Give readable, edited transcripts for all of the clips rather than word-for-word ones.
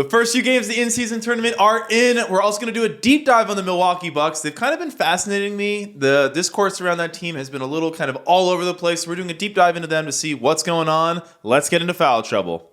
The first few games of the in-season tournament are in. We're also going to do a deep dive on the Milwaukee Bucks. They've kind of been fascinating me. The discourse around that team has been a little kind of all over the place. We're doing a deep dive into them to see what's going on. Let's get into foul trouble.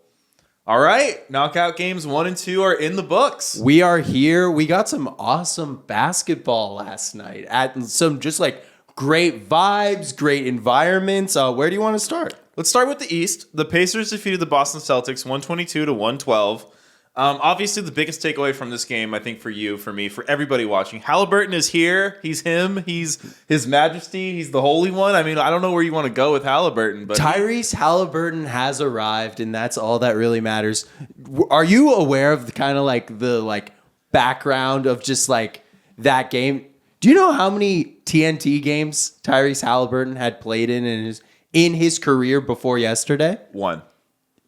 All right, knockout games 1 and 2 are in the books. We are here. We got some awesome basketball last night. At some just like great vibes, great environments. Where do you want to start? Let's start with the East. The Pacers defeated the Boston Celtics 122-112. Obviously, the biggest takeaway from this game, I think for you, for me, for everybody watching, Haliburton is here. He's him. He's His Majesty. He's the Holy One. I mean, I don't know where you want to go with Haliburton, but Tyrese Haliburton has arrived, and that's all that really matters. Are you aware of the kind of like the background of just like that game? Do you know how many TNT games Tyrese Haliburton had played in his career before yesterday? 1.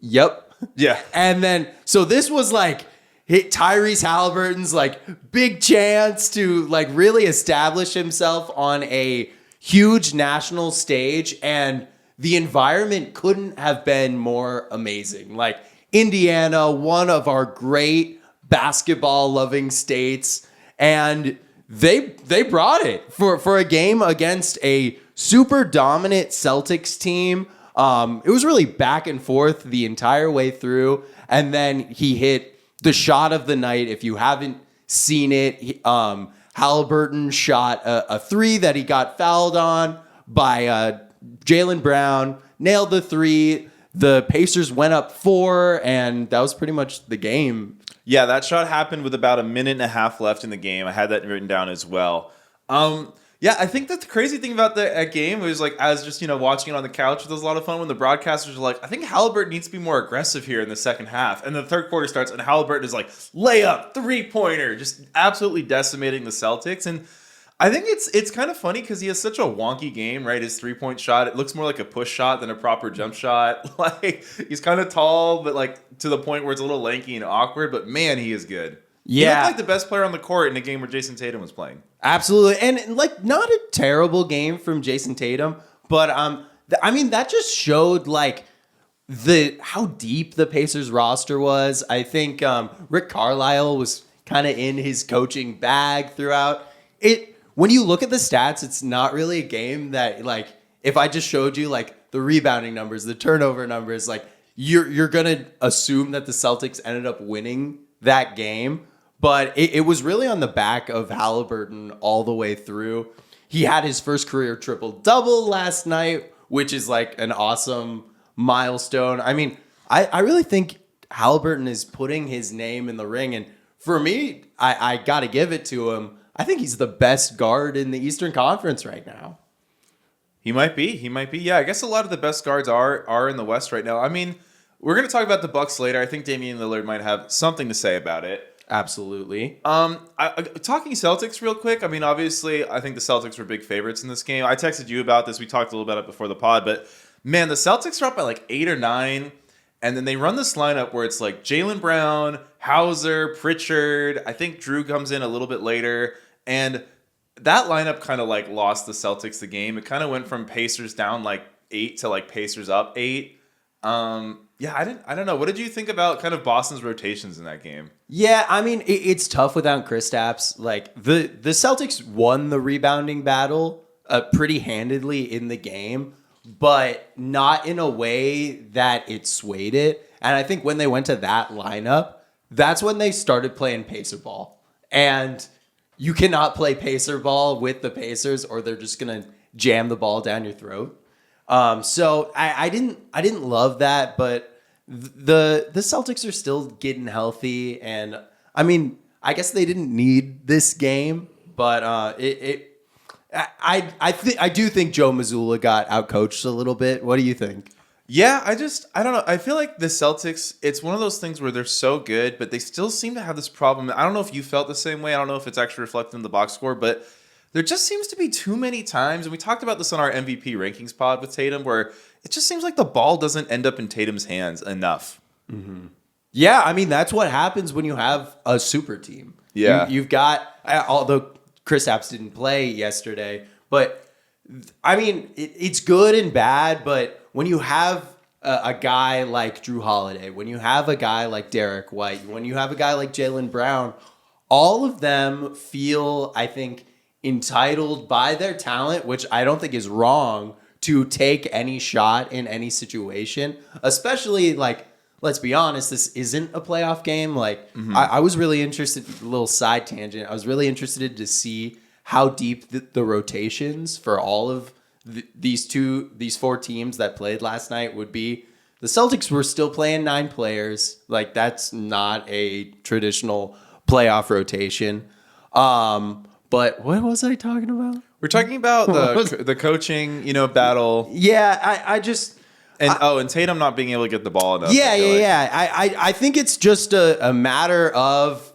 Yep. Yeah. And then, so this was like Tyrese Haliburton's like big chance to like really establish himself on a huge national stage. And the environment couldn't have been more amazing. Like Indiana, one of our great basketball loving states. And they brought it for a game against a super dominant Celtics team. It was really back and forth the entire way through. And then he hit the shot of the night. If you haven't seen it, Haliburton shot a 3 that he got fouled on by Jaylen Brown, nailed the 3. The Pacers went up 4, and that was pretty much the game. Yeah, that shot happened with about a minute and a half left in the game. I had that written down as well. Yeah, I think that the crazy thing about that game was like, as just, watching it on the couch, it was a lot of fun when the broadcasters were like, I think Haliburton needs to be more aggressive here in the second half. And the third quarter starts and Haliburton is like, layup, 3-pointer, just absolutely decimating the Celtics. And I think it's kind of funny because he has such a wonky game, right? His 3-point shot, it looks more like a push shot than a proper jump shot. Like, he's kind of tall, but like to the point where it's a little lanky and awkward. But man, he is good. Yeah. He looked like the best player on the court in a game where Jason Tatum was playing. Absolutely. And like not a terrible game from Jason Tatum, but I mean that just showed like how deep the Pacers roster was. I think Rick Carlisle was kind of in his coaching bag throughout. When you look at the stats, it's not really a game that like if I just showed you like the rebounding numbers, the turnover numbers, like you're going to assume that the Celtics ended up winning that game. But it was really on the back of Haliburton all the way through. He had his first career triple-double last night, which is like an awesome milestone. I mean, I really think Haliburton is putting his name in the ring. And for me, I got to give it to him. I think he's the best guard in the Eastern Conference right now. He might be. Yeah, I guess a lot of the best guards are in the West right now. I mean, we're going to talk about the Bucks later. I think Damian Lillard might have something to say about it. Absolutely. Talking Celtics real quick. I mean, obviously, I think the Celtics were big favorites in this game. I texted you about this. We talked a little about it before the pod. But, man, the Celtics are up by like 8 or 9. And then they run this lineup where it's like Jaylen Brown, Hauser, Pritchard. I think Drew comes in a little bit later. And that lineup kind of like lost the Celtics the game. It kind of went from Pacers down like 8 to like Pacers up 8. Yeah, I don't know. What did you think about kind of Boston's rotations in that game? Yeah, I mean, it's tough without Kristaps. Like, the Celtics won the rebounding battle pretty handedly in the game, but not in a way that it swayed it. And I think when they went to that lineup, that's when they started playing Pacer ball. And you cannot play Pacer ball with the Pacers or they're just going to jam the ball down your throat. So I didn't love that, but the Celtics are still getting healthy, and I mean, I guess they didn't need this game, but I do think Joe Mazzulla got outcoached a little bit. What do you think? Yeah, I don't know. I feel like the Celtics, it's one of those things where they're so good, but they still seem to have this problem. I don't know if you felt the same way. I don't know if it's actually reflected in the box score, but there just seems to be too many times, and we talked about this on our MVP rankings pod with Tatum, where it just seems like the ball doesn't end up in Tatum's hands enough. Mm-hmm. Yeah, I mean, that's what happens when you have a super team. Yeah. You've got, although Kristaps didn't play yesterday, but I mean, it's good and bad, but when you have a guy like Drew Holiday, when you have a guy like Derek White, when you have a guy like Jaylen Brown, all of them feel, I think, entitled by their talent, which I don't think is wrong, to take any shot in any situation, especially like, let's be honest, this isn't a playoff game. Like, I was really interested, a little side tangent, I was really interested to see how deep the rotations for all of these four teams that played last night would be. The Celtics were still playing 9 players. Like, that's not a traditional playoff rotation. But what was I talking about? We're talking about the coaching, battle. Yeah, I just... And Tatum not being able to get the ball enough. I think it's just a matter of,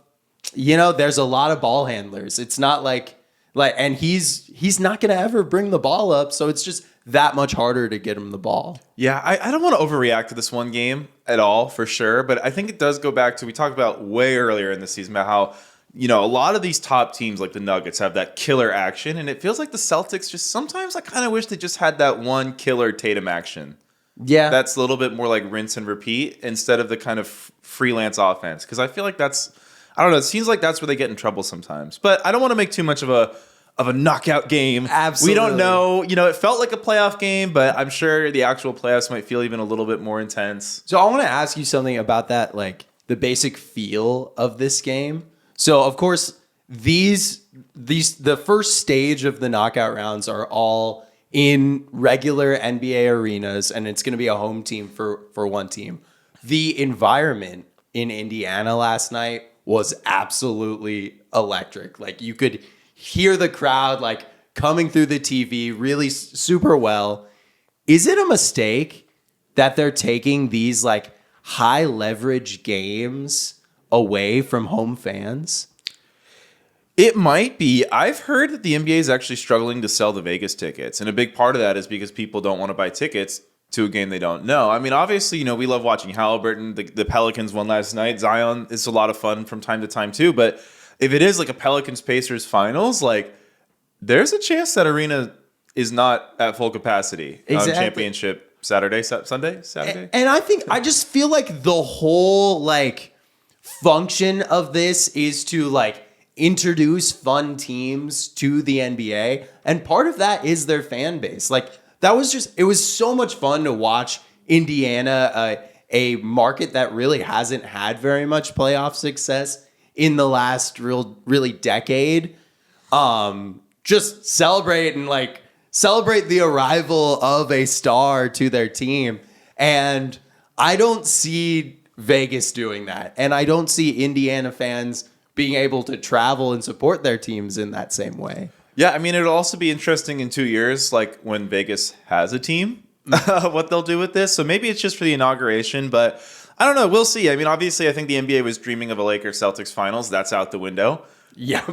there's a lot of ball handlers. It's not like and he's not going to ever bring the ball up, so it's just that much harder to get him the ball. Yeah, I don't want to overreact to this one game at all, for sure, but I think it does go back to, we talked about way earlier in the season about how, a lot of these top teams like the Nuggets have that killer action, and it feels like the Celtics just sometimes I kind of wish they just had that one killer Tatum action. Yeah. That's a little bit more like rinse and repeat instead of the kind of freelance offense, because I feel like I don't know, it seems like that's where they get in trouble sometimes. But I don't want to make too much of a knockout game. Absolutely. We don't know. It felt like a playoff game, but I'm sure the actual playoffs might feel even a little bit more intense. So I want to ask you something about that, like the basic feel of this game. So of course, the first stage of the knockout rounds are all in regular NBA arenas, and it's going to be a home team for one team. The environment in Indiana last night was absolutely electric. Like, you could hear the crowd like coming through the TV really super well. Is it a mistake that they're taking these like high leverage games away from home fans? It might be. I've heard that the NBA is actually struggling to sell the Vegas tickets, and a big part of that is because people don't want to buy tickets to a game they don't know. I mean, obviously, we love watching Haliburton. The Pelicans won last night. Zion is a lot of fun from time to time too, but if it is like a Pelicans-Pacers finals, like, there's a chance that arena is not at full capacity. Exactly. Championship Saturday. And I just feel like the whole like function of this is to like introduce fun teams to the NBA, and part of that is their fan base. Like, it was so much fun to watch Indiana, a market that really hasn't had very much playoff success in the last really decade, just celebrate the arrival of a star to their team. And I don't see Vegas doing that. And I don't see Indiana fans being able to travel and support their teams in that same way. Yeah, I mean, it'll also be interesting in 2 years, like when Vegas has a team, what they'll do with this. So maybe it's just for the inauguration, but I don't know. We'll see. I mean, obviously, I think the NBA was dreaming of a Lakers-Celtics finals. That's out the window. Yeah.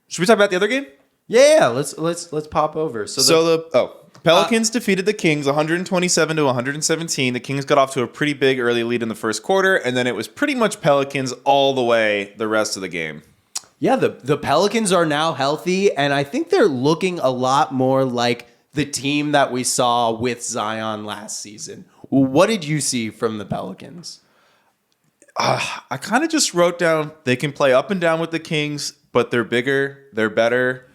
Should we talk about the other game? Yeah. Let's pop over. The Pelicans defeated the Kings 127 to 117. The Kings got off to a pretty big early lead in the first quarter, and then it was pretty much Pelicans all the way the rest of the game. Yeah, the Pelicans are now healthy, and I think they're looking a lot more like the team that we saw with Zion last season. What did you see from the Pelicans? I kind of just wrote down they can play up and down with the Kings, but they're bigger, they're better.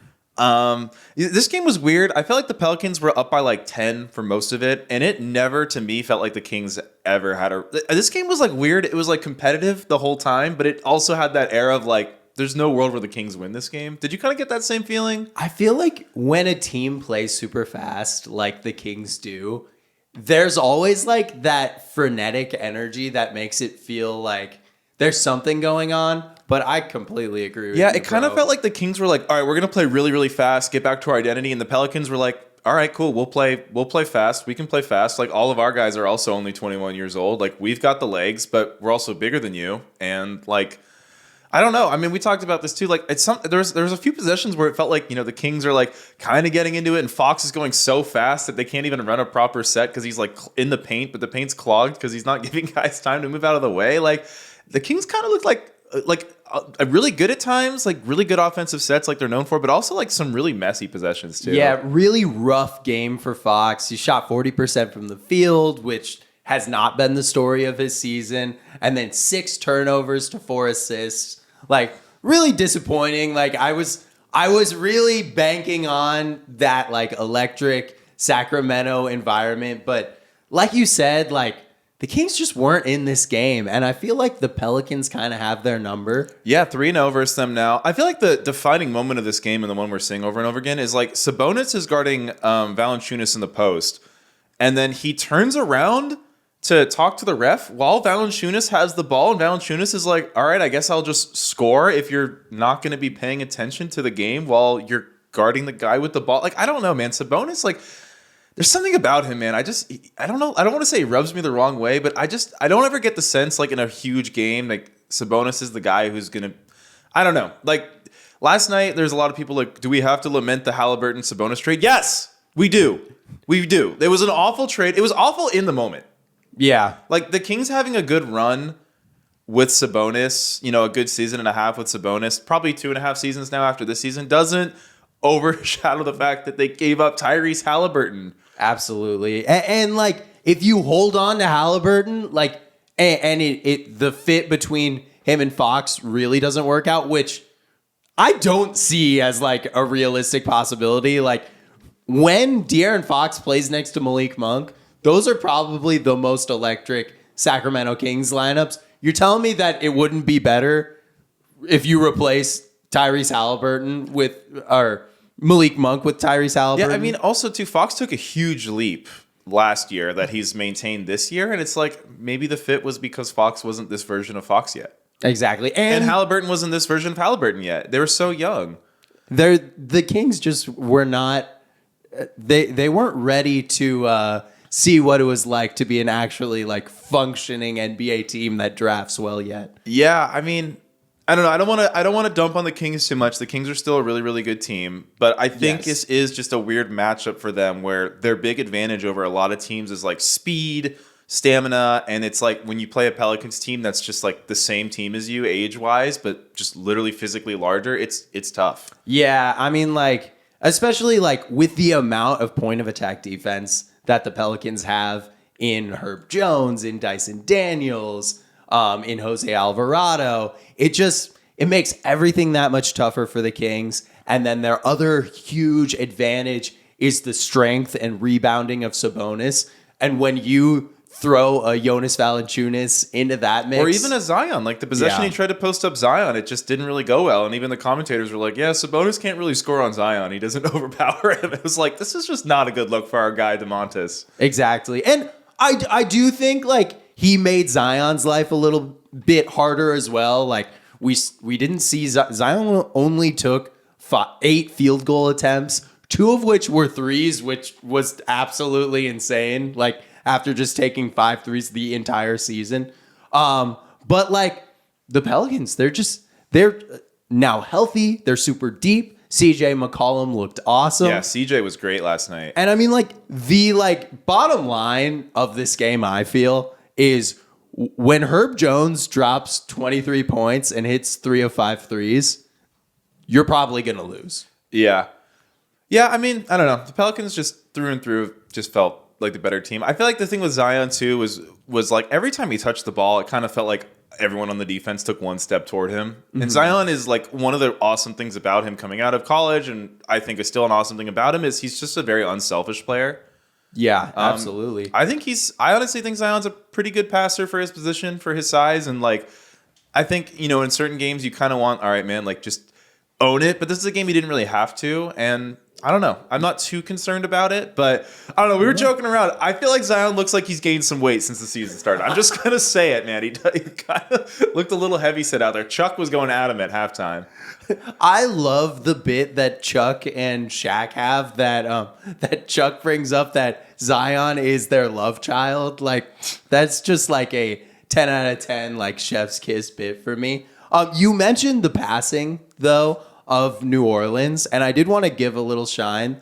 This game was weird. I felt like the Pelicans were up by like 10 for most of it, and it never, to me, felt like the Kings ever had this game was like weird. It was like competitive the whole time, but it also had that air of like, there's no world where the Kings win this game. Did you kind of get that same feeling? I feel like when a team plays super fast like the Kings do, there's always like that frenetic energy that makes it feel like there's something going on. But I completely agree with you. Yeah, it kind of felt like the Kings were like, all right, we're going to play really, really fast, get back to our identity. And the Pelicans were like, all right, cool, we'll play fast. We can play fast. Like, all of our guys are also only 21 years old. Like, we've got the legs, but we're also bigger than you. And like, I don't know. I mean, we talked about this too. Like, there's a few possessions where it felt like, the Kings are like kind of getting into it, and Fox is going so fast that they can't even run a proper set because he's like in the paint, but the paint's clogged because he's not giving guys time to move out of the way. Like, the Kings kind of looked like really good at times, like really good offensive sets like they're known for, but also like some really messy possessions too. Yeah, really rough game for Fox. He shot 40% from the field, which has not been the story of his season. And then 6 turnovers to 4 assists. Like, really disappointing. Like, I was really banking on that, like, electric Sacramento environment. But like you said, like, the Kings just weren't in this game. And I feel like the Pelicans kind of have their number. Yeah, 3-0 versus them now. I feel like the defining moment of this game and the one we're seeing over and over again is like Sabonis is guarding Valanciunas in the post. And then he turns around to talk to the ref while Valanciunas has the ball. And Valanciunas is like, all right, I guess I'll just score if you're not going to be paying attention to the game while you're guarding the guy with the ball. Like, I don't know, man. Sabonis, like, there's something about him, man. I don't know. I don't want to say he rubs me the wrong way, but I don't ever get the sense, like, in a huge game, like, Sabonis is the guy who's going to, I don't know. Like, last night, there's a lot of people like, do we have to lament the Haliburton-Sabonis trade? Yes, we do. We do. It was an awful trade. It was awful in the moment. Yeah. Like, the Kings having a good run with Sabonis, you know, a good season and a half with Sabonis, probably 2.5 seasons now after this season, doesn't overshadow the fact that they gave up Tyrese Haliburton. Absolutely. And like, if you hold on to Haliburton, like, and the fit between him and Fox really doesn't work out, which I don't see as like a realistic possibility. Like, when De'Aaron Fox plays next to Malik Monk, those are probably the most electric Sacramento Kings lineups. You're telling me that it wouldn't be better if you replace Tyrese Haliburton or Malik Monk with Tyrese Haliburton? Yeah, I mean, also, too, Fox took a huge leap last year that he's maintained this year, and it's like maybe the fit was because Fox wasn't this version of Fox yet. Exactly. And Haliburton wasn't this version of Haliburton yet. They were so young. The Kings just were not... They weren't ready to see what it was like to be an actually like functioning NBA team that drafts well yet. Yeah, I mean, I don't know. I don't want to dump on the Kings too much. The Kings are still a really, really good team, but I think this is just a weird matchup for them where their big advantage over a lot of teams is like speed, stamina, and it's like when you play a Pelicans team that's just like the same team as you age-wise, but just literally physically larger, it's tough. Yeah, I mean, like, especially like with the amount of point of attack defense that the Pelicans have in Herb Jones, in Dyson Daniels, in Jose Alvarado, it makes everything that much tougher for the Kings. And then their other huge advantage is the strength and rebounding of Sabonis. And when you throw a Jonas Valanciunas into that mix, or even a Zion, like the possession he tried to post up Zion, it just didn't really go well. And even the commentators were like, yeah, Sabonis can't really score on Zion. He doesn't overpower him. It was like, this is just not a good look for our guy, DeMontis. Exactly. And I do think like he made Zion's life a little bit harder as well. Like we didn't see Zion only took 8 field goal attempts, 2 of which were threes, which was absolutely insane. Like, after just taking 5 threes the entire season. But like the Pelicans, they're now healthy. They're super deep. CJ McCollum looked awesome. Yeah, CJ was great last night. And I mean, like, the like bottom line of this game, I feel, is when Herb Jones drops 23 points and hits 3 of 5 threes, you're probably going to lose. Yeah. Yeah, I mean, I don't know. The Pelicans just through and through just felt like the better team. I feel like the thing with Zion too was like every time he touched the ball, it kind of felt like everyone on the defense took one step toward him. Mm-hmm. And Zion is like one of the awesome things about him coming out of college, and I think is still an awesome thing about him is he's just a very unselfish player. Yeah, absolutely. I honestly think Zion's a pretty good passer for his position, for his size, and like I think, you know, in certain games you kind of want, all right, man, like just own it. But this is a game he didn't really have to, and I don't know. I'm not too concerned about it, but I don't know. We were joking around. I feel like Zion looks like he's gained some weight since the season started. I'm just going to say it, man. He kind of looked a little heavy set out there. Chuck was going at him at halftime. I love the bit that Chuck and Shaq have that Chuck brings up that Zion is their love child. Like, that's just like a 10 out of 10, like, chef's kiss bit for me. You mentioned the passing, though, of New Orleans, and I did want to give a little shine.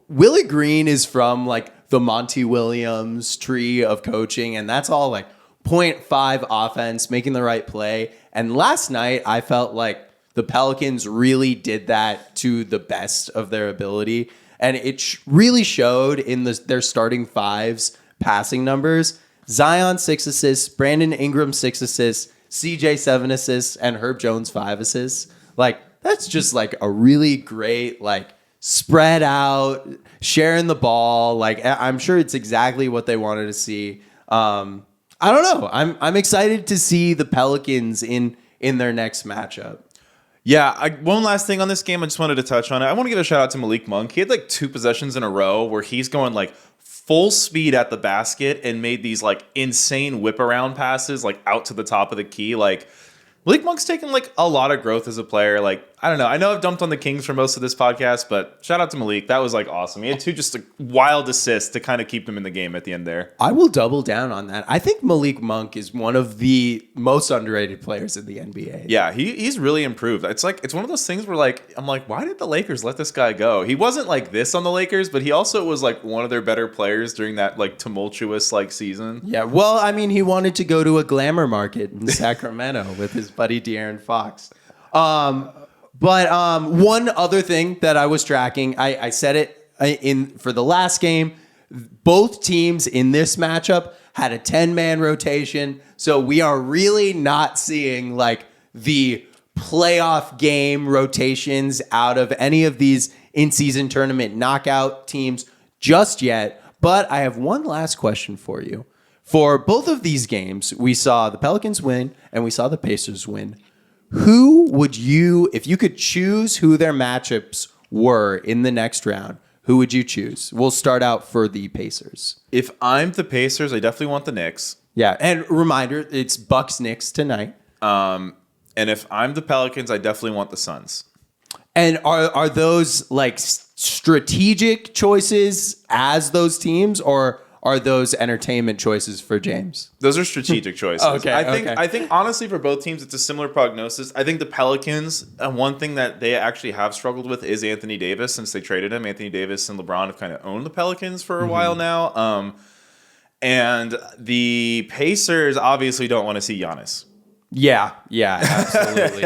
Willie Green is from like the Monty Williams tree of coaching, and that's all like 0.5 offense, making the right play. And last night, I felt like the Pelicans really did that to the best of their ability. And it really showed in their starting fives passing numbers. Zion 6 assists, Brandon Ingram 6 assists, CJ 7 assists, and Herb Jones 5 assists. Like, that's just like a really great, like, spread out, sharing the ball. Like, I'm sure it's exactly what they wanted to see. I don't know. I'm excited to see the Pelicans in their next matchup. Yeah, one last thing on this game, I just wanted to touch on it. I want to give a shout out to Malik Monk. He had like 2 possessions in a row where he's going like full speed at the basket and made these like insane whip around passes like out to the top of the key. Like, Malik Monk's taken like a lot of growth as a player. Like, I don't know. I know I've dumped on the Kings for most of this podcast, but shout out to Malik. That was like awesome. He had 2 just wild assists to kind of keep them in the game at the end there. I will double down on that. I think Malik Monk is one of the most underrated players in the NBA. Yeah, he's really improved. It's one of those things where like I'm like, why did the Lakers let this guy go? He wasn't like this on the Lakers, but he also was like one of their better players during that like tumultuous like season. Yeah, well, I mean, he wanted to go to a glamour market in Sacramento with his buddy De'Aaron Fox. But one other thing that I was tracking, I said it for the last game, both teams in this matchup had a 10-man rotation. So we are really not seeing like the playoff game rotations out of any of these in-season tournament knockout teams just yet. But I have one last question for you. For both of these games, we saw the Pelicans win and we saw the Pacers win. Who would you, if you could choose who their matchups were in the next round, who would you choose? We'll start out for the Pacers. If I'm the Pacers, I definitely want the Knicks. Yeah, and reminder, it's Bucks-Knicks tonight. And if I'm the Pelicans, I definitely want the Suns. And are those like strategic choices as those teams, or are those entertainment choices for James? Those are strategic choices. Okay, I think honestly for both teams it's a similar prognosis. I think the Pelicans, one thing that they actually have struggled with is Anthony Davis since they traded him. Anthony Davis and LeBron have kind of owned the Pelicans for a while now. And the Pacers obviously don't want to see Giannis. Yeah, absolutely.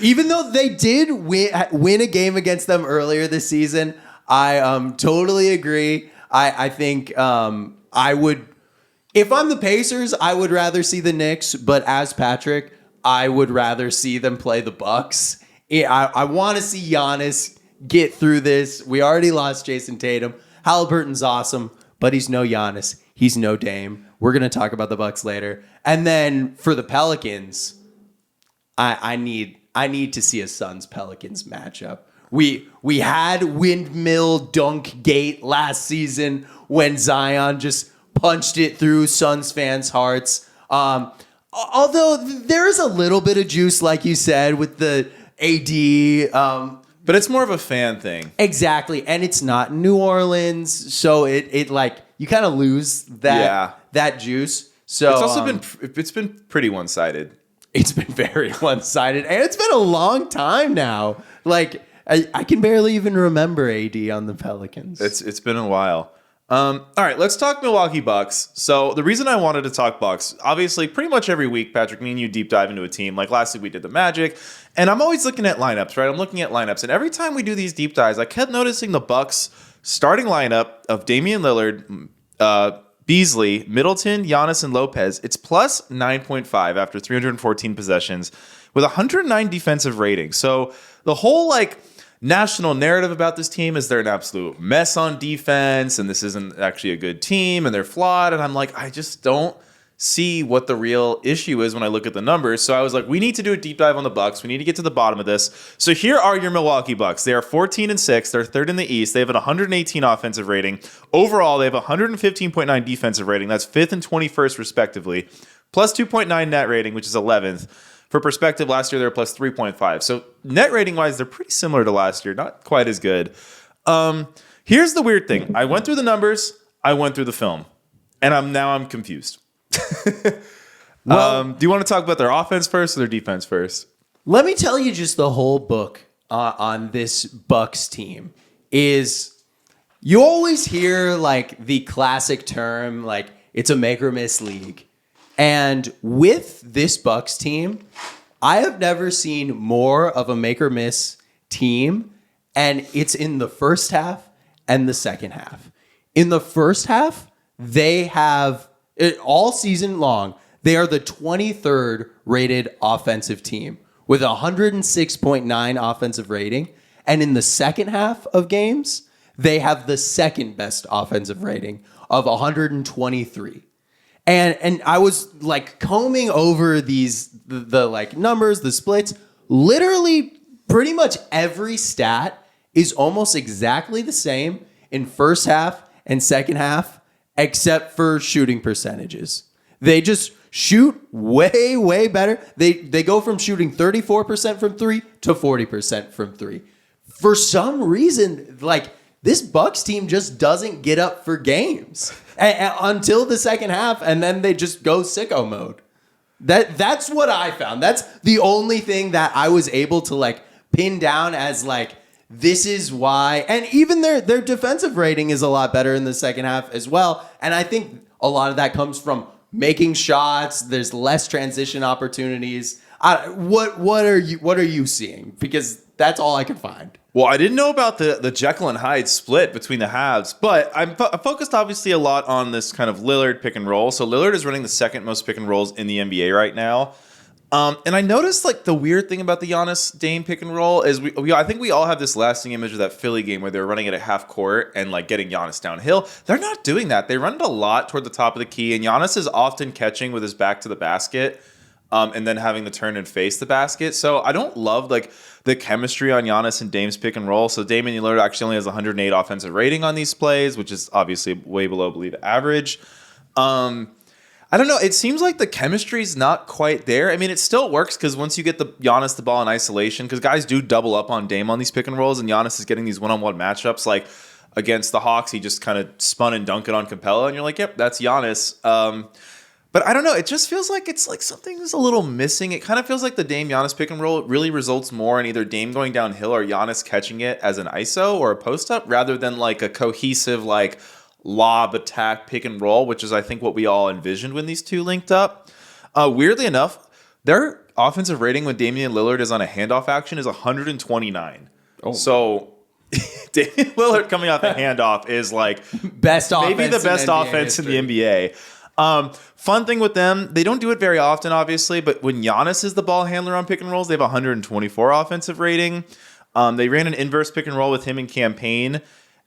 Even though they did win a game against them earlier this season, I totally agree. I think I would, if I'm the Pacers, I would rather see the Knicks. But as Patrick, I would rather see them play the Bucks. I want to see Giannis get through this. We already lost Jason Tatum. Haliburton's awesome, but he's no Giannis. He's no Dame. We're going to talk about the Bucks later. And then for the Pelicans, I need to see a Suns-Pelicans matchup. We had windmill dunk gate last season when Zion just punched it through Suns fans' hearts. Although there is a little bit of juice, like you said, with the AD. But it's more of a fan thing. Exactly. And it's not New Orleans. So it like you kind of lose that juice. So it's also been pretty one-sided. It's been very one-sided. And it's been a long time now. Like I can barely even remember AD on the Pelicans. It's been a while. All right, let's talk Milwaukee Bucks. So the reason I wanted to talk Bucks, obviously, pretty much every week, Patrick, me and you deep dive into a team. Like last week we did the Magic, and I'm always looking at lineups, right? I'm looking at lineups, and every time we do these deep dives, I kept noticing the Bucks starting lineup of Damian Lillard, Beasley, Middleton, Giannis, and Lopez. It's plus 9.5 after 314 possessions with 109 defensive rating. So the whole national narrative about this team is they're an absolute mess on defense and this isn't actually a good team and they're flawed. And I'm like, I just don't see what the real issue is when I look at the numbers. So I was like, we need to do a deep dive on the Bucks. We need to get to the bottom of this. So here are your Milwaukee Bucks. They are 14-6. They're third in the East. They have an 118 offensive rating. Overall, they have 115.9 defensive rating. That's 5th and 21st respectively. Plus 2.9 net rating, which is 11th. For perspective, last year they were plus 3.5. So net rating wise, they're pretty similar to last year. Not quite as good. Here's the weird thing. I went through the numbers. I went through the film. And I'm confused. Do you want to talk about their offense first or their defense first? Let me tell you just the whole book on this Bucks team is you always hear the classic term, it's a make or miss league. And with this Bucks team, I have never seen more of a make or miss team, and it's in the first half and the second half. In the first half, they have all season long, they are the 23rd rated offensive team with 106.9 offensive rating. And in the second half of games, they have the second best offensive rating of 123. And I was like combing over the like numbers, the splits. Literally, pretty much every stat is almost exactly the same in first half and second half, except for shooting percentages. They just shoot way, way better. They go from shooting 34% from three to 40% from three. For some reason, like, this Bucks team just doesn't get up for games until the second half, and then they just go sicko mode. That's what I found. That's the only thing that I was able to like pin down as like, this is why. And even their defensive rating is a lot better in the second half as well. And I think a lot of that comes from making shots. There's less transition opportunities. What are you seeing? Because that's all I could find. Well, I didn't know about the Jekyll and Hyde split between the halves, but I'm focused obviously a lot on this kind of Lillard pick and roll. So Lillard is running the second most pick and rolls in the NBA right now. And I noticed like the weird thing about the Giannis Dame pick and roll is I think we all have this lasting image of that Philly game where they're running it at half court and like getting Giannis downhill. They're not doing that. They run it a lot toward the top of the key, and Giannis is often catching with his back to the basket. And then having to turn and face the basket. So I don't love like the chemistry on Giannis and Dame's pick and roll. So Damian Lillard actually only has 108 offensive rating on these plays, which is obviously way below believe average. I don't know. It seems like the chemistry is not quite there. I mean, it still works because once you get the Giannis the ball in isolation, because guys do double up on Dame on these pick and rolls, and Giannis is getting these one-on-one matchups. Like against the Hawks, he just kind of spun and dunked it on Capella, and you're like, yep, that's Giannis. But I don't know. It just feels like it's like something is a little missing. It kind of feels like the Dame Giannis pick and roll really results more in either Dame going downhill or Giannis catching it as an ISO or a post up rather than like a cohesive like lob attack pick and roll, which is I think what we all envisioned when these two linked up. Weirdly enough, their offensive rating when Damian Lillard is on a handoff action is 129. Oh. So Damian Lillard coming off a handoff is like best maybe the best offense in the NBA. Fun thing with them, they don't do it very often, obviously, but when Giannis is the ball handler on pick and rolls, they have 124 offensive rating. They ran an inverse pick and roll with him in campaign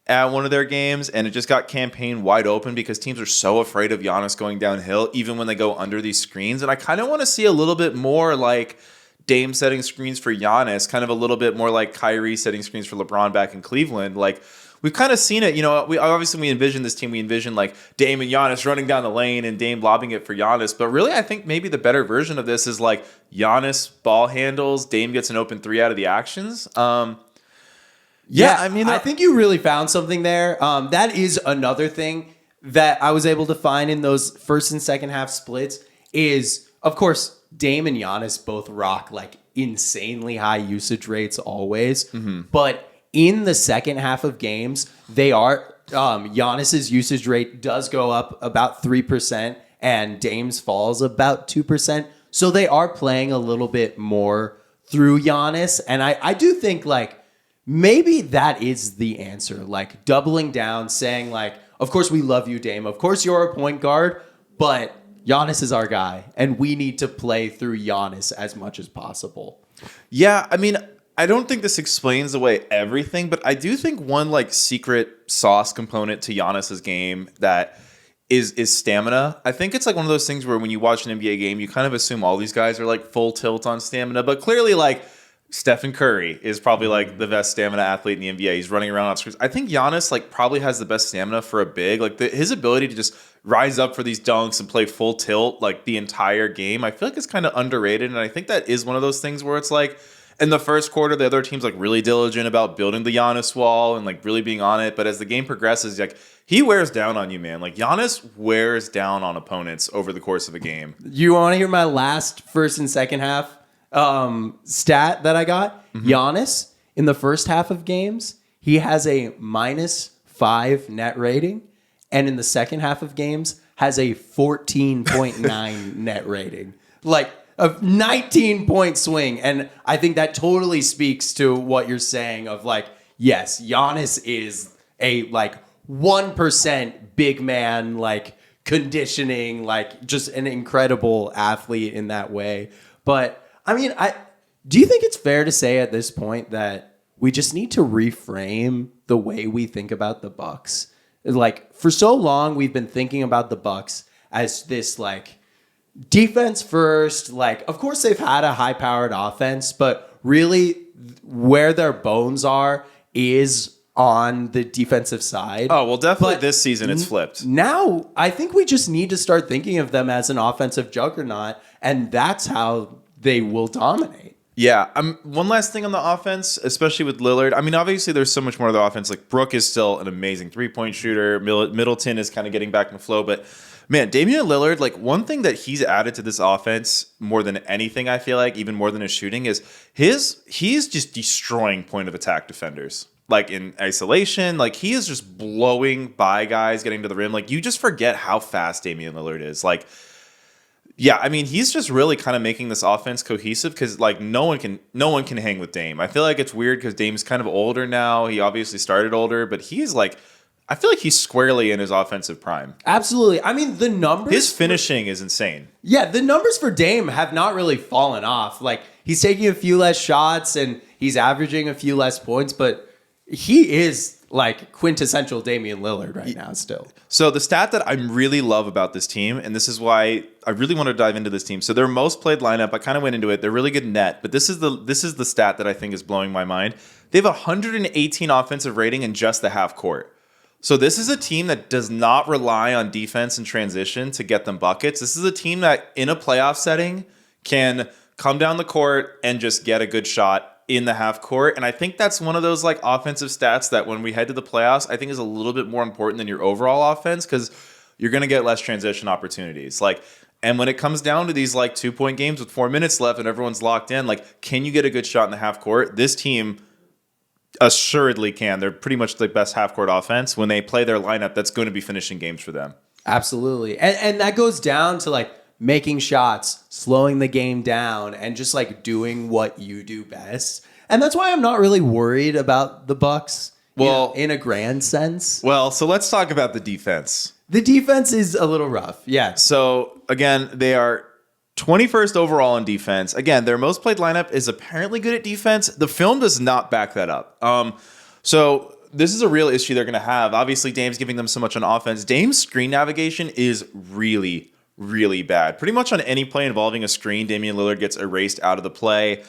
at one of their games, and it just got campaign wide open because teams are so afraid of Giannis going downhill, even when they go under these screens. And I kind of want to see a little bit more like Dame setting screens for Giannis, kind of a little bit more like Kyrie setting screens for LeBron back in Cleveland. Like, we've kind of seen it, you know, we envision this team, we envision like Dame and Giannis running down the lane and Dame lobbing it for Giannis. But really, I think maybe the better version of this is like Giannis ball handles, Dame gets an open three out of the actions. Yeah, I mean, I think you really found something there. That is another thing that I was able to find in those first and second half splits is, of course, Dame and Giannis both rock like insanely high usage rates always. Mm-hmm. But in the second half of games, they are Giannis's usage rate does go up about 3% and Dame's falls about 2%. So they are playing a little bit more through Giannis. And I do think like maybe that is the answer, like doubling down, saying like, of course we love you, Dame. Of course you're a point guard, but Giannis is our guy and we need to play through Giannis as much as possible. Yeah, I mean, I don't think this explains away everything, but I do think one like secret sauce component to Giannis's game that is stamina. I think it's like one of those things where when you watch an NBA game, you kind of assume all these guys are like full tilt on stamina, but clearly like Stephen Curry is probably like the best stamina athlete in the NBA. He's running around off screens. I think Giannis like probably has the best stamina for a big. Like his ability to just rise up for these dunks and play full tilt like the entire game, I feel like it's kind of underrated. And I think that is one of those things where it's like in the first quarter, the other team's like really diligent about building the Giannis wall and like really being on it. But as the game progresses, like he wears down on you, man. Like Giannis wears down on opponents over the course of a game. You want to hear my last first and second half stat that I got? Mm-hmm. Giannis in the first half of games, he has a -5 net rating, and in the second half of games has a 14.9 net rating. Like a 19-point swing. And I think that totally speaks to what you're saying of like, yes, Giannis is a like 1% big man, like conditioning, like just an incredible athlete in that way. But I mean, do you think it's fair to say at this point that we just need to reframe the way we think about the Bucks? Like for so long, we've been thinking about the Bucks as this like defense first. Like, of course, they've had a high-powered offense, but really where their bones are is on the defensive side. Oh, well, definitely this season it's flipped. Now, I think we just need to start thinking of them as an offensive juggernaut, and that's how they will dominate. Yeah. One last thing on the offense, especially with Lillard. I mean, obviously, there's so much more to the offense. Like, Brook is still an amazing three-point shooter. Middleton is kind of getting back in flow. But, man, Damian Lillard, like, one thing that he's added to this offense more than anything, I feel like, even more than his shooting, is he's just destroying point-of-attack defenders. Like, in isolation, like, he is just blowing by guys, getting to the rim. Like, you just forget how fast Damian Lillard is. Like, yeah, I mean, he's just really kind of making this offense cohesive because, like, no one can hang with Dame. I feel like it's weird because Dame's kind of older now. He obviously started older, but he's like, I feel like he's squarely in his offensive prime. Absolutely. I mean, the numbers. His finishing is insane. Yeah, the numbers for Dame have not really fallen off. Like, he's taking a few less shots and he's averaging a few less points, but he is like quintessential Damian Lillard right now still. So the stat that I really love about this team, and this is why I really want to dive into this team. So their most played lineup, I kind of went into it. They're really good net, but this is the stat that I think is blowing my mind. They have 118 offensive rating in just the half court. So this is a team that does not rely on defense and transition to get them buckets. This is a team that in a playoff setting can come down the court and just get a good shot in the half court. And I think that's one of those like offensive stats that when we head to the playoffs, I think is a little bit more important than your overall offense because you're going to get less transition opportunities. Like, and when it comes down to these like 2-point games with 4 minutes left and everyone's locked in, like, can you get a good shot in the half court? This team assuredly can. They're pretty much the best half court offense. When they play their lineup, that's going to be finishing games for them. Absolutely. And that goes down to like making shots, slowing the game down, and just like doing what you do best. And that's why I'm not really worried about the Bucks. Well, in a grand sense. Well, so let's talk about the defense. The defense is a little rough. Yeah. So again, they are 21st overall in defense. Again, their most played lineup is apparently good at defense. The film does not back that up. So this is a real issue they're going to have. Obviously, Dame's giving them so much on offense. Dame's screen navigation is really bad. Pretty much on any play involving a screen, Damian Lillard gets erased out of the play.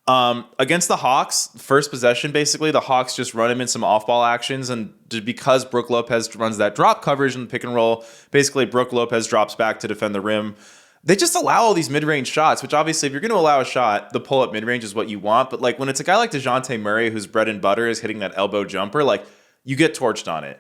Against the Hawks, first possession, basically, the Hawks just run him in some off-ball actions, and because Brook Lopez runs that drop coverage in the pick and roll, basically Brook Lopez drops back to defend the rim. They just allow all these mid-range shots, which obviously if you're going to allow a shot, the pull-up mid-range is what you want. But like when it's a guy like DeJounte Murray whose bread and butter is hitting that elbow jumper, like you get torched on it.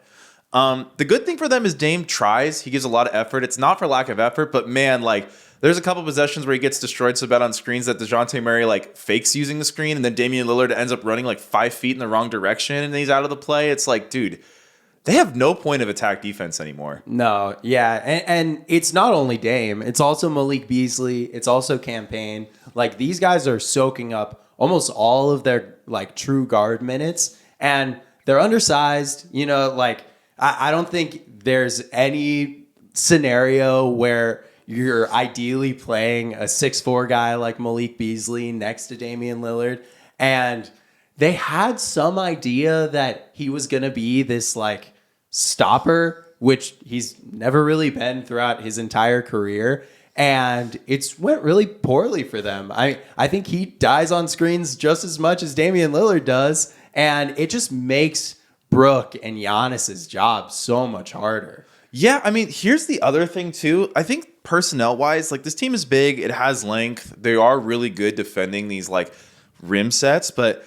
The good thing for them is Dame tries. He gives a lot of effort. It's not for lack of effort, but man, like there's a couple possessions where he gets destroyed so bad on screens that DeJounte Murray like fakes using the screen, and then Damian Lillard ends up running like 5 feet in the wrong direction and he's out of the play. It's like, dude, they have no point of attack defense anymore. No, yeah. And it's not only Dame. It's also Malik Beasley. It's also Campaign. Like these guys are soaking up almost all of their like true guard minutes, and they're undersized. You know, like I don't think there's any scenario where you're ideally playing a 6'4" guy like Malik Beasley next to Damian Lillard. And they had some idea that he was going to be this like stopper, which he's never really been throughout his entire career. And it's went really poorly for them. I think he dies on screens just as much as Damian Lillard does. And it just makes Brook and Giannis's job so much harder. Yeah, I mean, here's the other thing too. I think personnel-wise, like this team is big. It has length. They are really good defending these like rim sets. But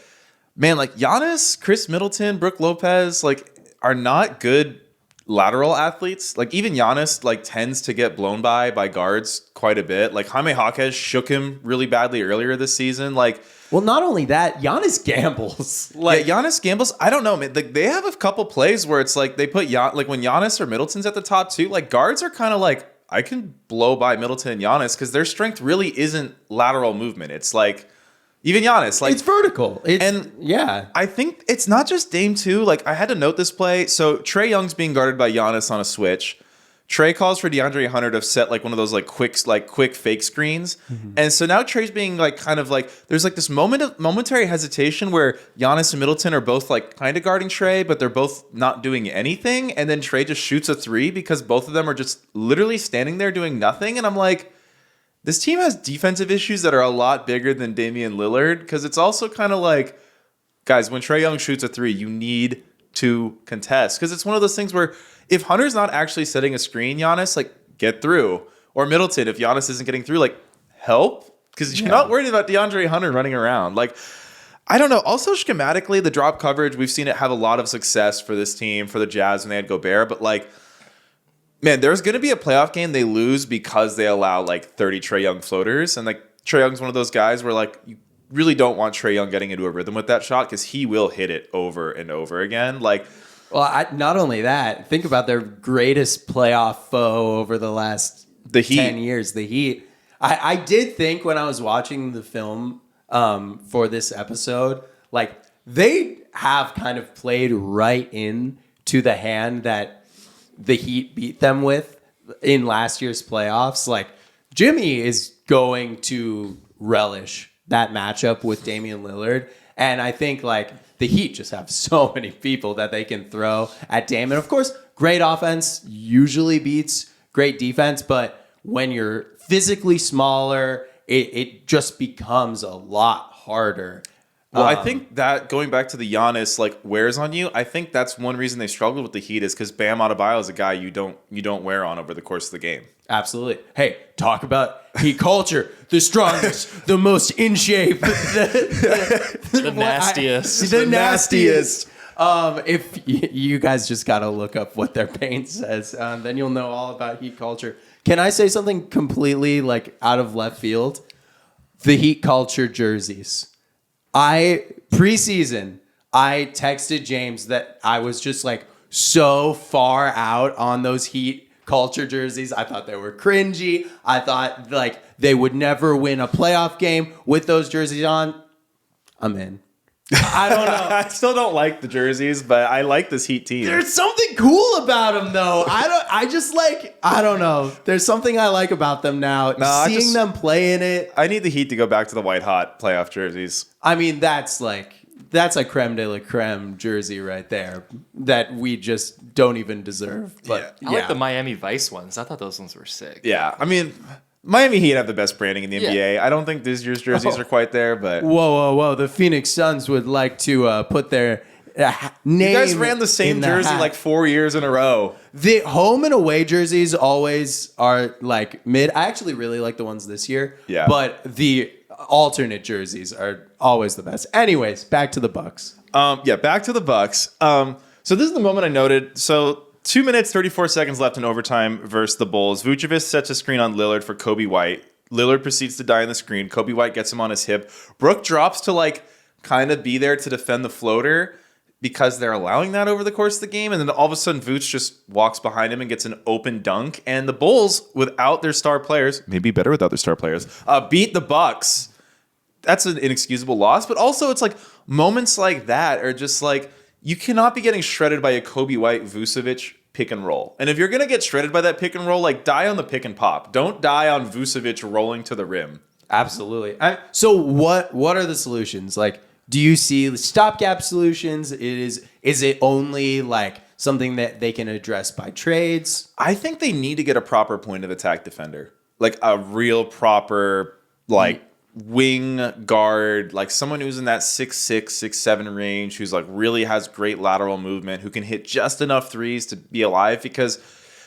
man, like Giannis, Chris Middleton, Brook Lopez, like are not good lateral athletes. Like even Giannis like tends to get blown by guards quite a bit. Like Jaime Jaquez shook him really badly earlier this season. Like, well, not only that, Giannis gambles. Like Giannis gambles. I don't know, man. Like they have a couple plays where it's like they put like when Giannis or Middleton's at the top too. Like guards are kind of like, I can blow by Middleton and Giannis because their strength really isn't lateral movement. It's like even Giannis, like it's vertical. I think it's not just Dame too. Like I had to note this play. So Trae Young's being guarded by Giannis on a switch. Trae calls for DeAndre Hunter to set like one of those like quick fake screens. Mm-hmm. And so now Trae's being like kind of like there's like this momentary hesitation where Giannis and Middleton are both like kind of guarding Trae, but they're both not doing anything. And then Trae just shoots a three because both of them are just literally standing there doing nothing. And I'm like, this team has defensive issues that are a lot bigger than Damian Lillard because it's also kind of like, guys, when Trae Young shoots a three, you need to contest because it's one of those things where if Hunter's not actually setting a screen, Giannis, like, get through. Or Middleton, if Giannis isn't getting through, like, help. Because you're not worried about DeAndre Hunter running around. Like, I don't know. Also, schematically, the drop coverage, we've seen it have a lot of success for this team, for the Jazz when they had Gobert. But, like, man, there's going to be a playoff game they lose because they allow, like, 30 Trae Young floaters. And, like, Trae Young's one of those guys where, like, you really don't want Trae Young getting into a rhythm with that shot because he will hit it over and over again. Like, well, not only that, think about their greatest playoff foe over the last 10 years, the Heat. I did think when I was watching the film for this episode, like they have kind of played right in to the hand that the Heat beat them with in last year's playoffs. Like Jimmy is going to relish that matchup with Damian Lillard. And I think like the Heat just have so many people that they can throw at Dame. And of course, great offense usually beats great defense. But when you're physically smaller, it just becomes a lot harder. Well, I think that going back to the Giannis like wears on you. I think that's one reason they struggled with the Heat is because Bam Adebayo is a guy you don't wear on over the course of the game. Absolutely. Hey, talk about Heat culture. The strongest, the most in shape, the nastiest. The nastiest. If you guys just got to look up what their paint says, then you'll know all about Heat culture. Can I say something completely like out of left field? The Heat culture jerseys. Preseason, I texted James that I was just like so far out on those Heat culture jerseys. I thought they were cringy. I thought like they would never win a playoff game with those jerseys on. I'm in. I don't know. I still don't like the jerseys, but I like this Heat team. There's something cool about them though. I don't know. There's something I like about them now. Seeing them play in it. I need the Heat to go back to the white hot playoff jerseys. I mean, that's a creme de la creme jersey right there that we just don't even deserve. But I like the Miami Vice ones. I thought those ones were sick. Yeah, I mean, Miami Heat have the best branding in the NBA. I don't think this year's jerseys are quite there, but whoa! The Phoenix Suns would like to put their name. You guys ran the same jersey like 4 years in a row. The home and away jerseys always are like mid. I actually really like the ones this year. Yeah, but the alternate jerseys are always the best. Anyways, back to the Bucks. Back to the Bucks. So this is the moment I noted. So 2 minutes, 34 seconds left in overtime versus the Bulls. Vucevic sets a screen on Lillard for Kobe White. Lillard proceeds to die in the screen. Kobe White gets him on his hip. Brook drops to like kind of be there to defend the floater because they're allowing that over the course of the game. And then all of a sudden, Vooch just walks behind him and gets an open dunk. And the Bulls, without their star players, maybe better without their star players, beat the Bucks. That's an inexcusable loss. But also, it's like moments like that are just like, you cannot be getting shredded by a Kobe White Vucevic pick and roll. And if you're going to get shredded by that pick and roll, like die on the pick and pop. Don't die on Vucevic rolling to the rim. Absolutely. So what are the solutions? Like, do you see stopgap solutions? Is it only like something that they can address by trades? I think they need to get a proper point of attack defender. Like a real proper like wing guard, like someone who's in that 6'6", 6'7" range, who's like really has great lateral movement, who can hit just enough threes to be alive. Because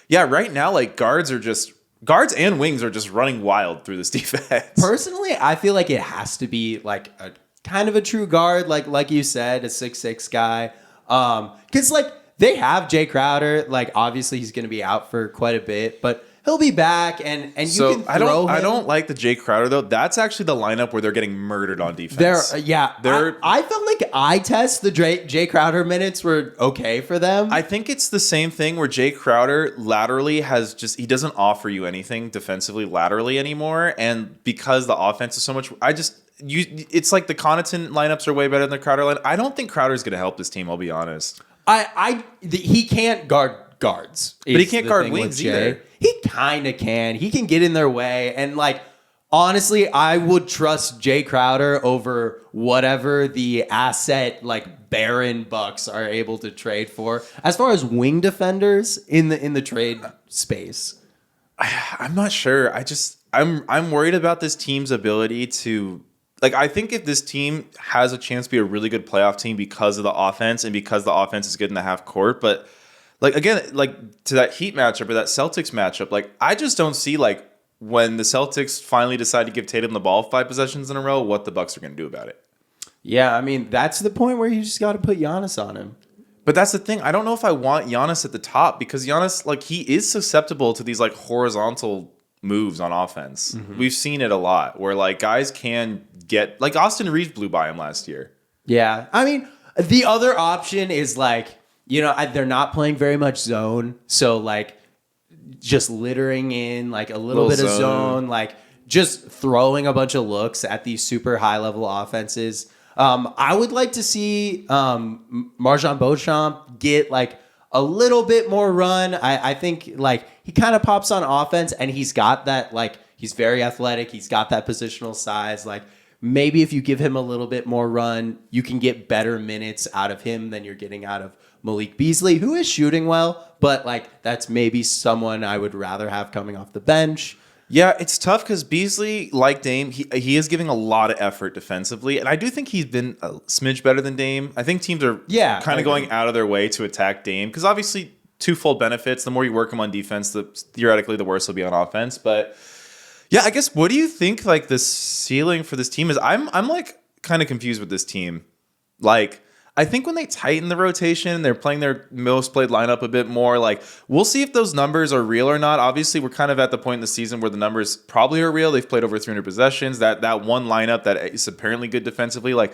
right now like guards and wings are just running wild through this defense. Personally, I feel like it has to be like a kind of a true guard, like you said, a 6'6" guy. Because like they have Jay Crowder. Like, obviously, he's going to be out for quite a bit, but he'll be back, and you can throw him. I don't like the Jay Crowder though. That's actually the lineup where they're getting murdered on defense. I felt like eye test the Jay Crowder minutes were okay for them. I think it's the same thing where Jay Crowder laterally he doesn't offer you anything defensively laterally anymore, and because the offense is so much, it's like the Connaughton lineups are way better than the Crowder line. I don't think Crowder's going to help this team. I'll be honest. He can't guard guards, but he can't guard wings either. He kind of can. He can get in their way. And, like, honestly, I would trust Jay Crowder over whatever the asset, like, barren Bucks are able to trade for. As far as wing defenders in the trade space. I'm not sure. I'm worried about this team's ability to... Like, I think if this team has a chance to be a really good playoff team because of the offense and because the offense is good in the half court, but... Like, again, like to that Heat matchup or that Celtics matchup, like I just don't see like when the Celtics finally decide to give Tatum the ball 5 possessions in a row, what the Bucks are going to do about it. Yeah, I mean, that's the point where you just got to put Giannis on him. But that's the thing. I don't know if I want Giannis at the top because Giannis, like he is susceptible to these like horizontal moves on offense. Mm-hmm. We've seen it a lot where like guys can get like Austin Reeves blew by him last year. Yeah. I mean, the other option is like, you know, they're not playing very much zone. So, like, just littering in, like, a little bit of zone. Like, just throwing a bunch of looks at these super high-level offenses. I would like to see Marjon Beauchamp get, like, a little bit more run. I think, like, he kind of pops on offense, and he's got that, like, he's very athletic. He's got that positional size. Like, maybe if you give him a little bit more run, you can get better minutes out of him than you're getting out of Malik Beasley, who is shooting well, but like that's maybe someone I would rather have coming off the bench. Yeah, it's tough because Beasley, like Dame, he is giving a lot of effort defensively, and I do think he's been a smidge better than Dame. I think teams are kind of going out of their way to attack Dame because obviously twofold benefits. The more you work him on defense, theoretically the worse he'll be on offense. But yeah, I guess what do you think like the ceiling for this team is? I'm like kind of confused with this team. Like, I think when they tighten the rotation, they're playing their most played lineup a bit more. Like, we'll see if those numbers are real or not. Obviously, we're kind of at the point in the season where the numbers probably are real. They've played over 300 possessions. That one lineup that is apparently good defensively, like,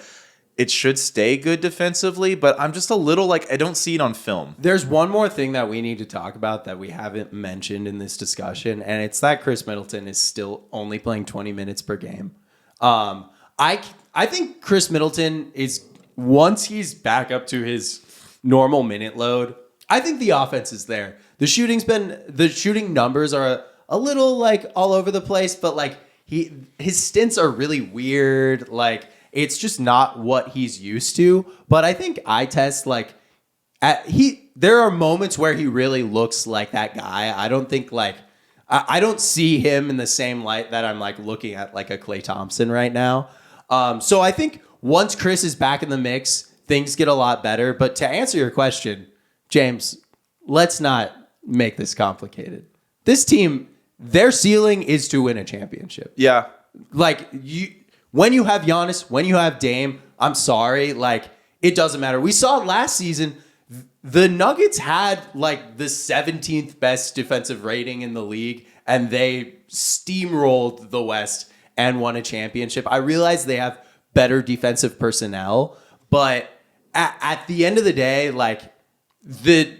it should stay good defensively. But I'm just a little, like, I don't see it on film. There's one more thing that we need to talk about that we haven't mentioned in this discussion, and it's that Chris Middleton is still only playing 20 minutes per game. I think Chris Middleton is... Once he's back up to his normal minute load, I think the offense is there. The shooting numbers are a little like all over the place, but like his stints are really weird. Like it's just not what he's used to. But I think eye test like there are moments where he really looks like that guy. I don't think like I don't see him in the same light that I'm like looking at like a Klay Thompson right now. So I think once Chris is back in the mix, things get a lot better. But to answer your question, James, let's not make this complicated. This team, their ceiling is to win a championship. Yeah. Like, when you have Giannis, when you have Dame, I'm sorry, like, it doesn't matter. We saw last season, the Nuggets had, like, the 17th best defensive rating in the league, and they steamrolled the West and won a championship. I realize they have better defensive personnel, but at the end of the day, like the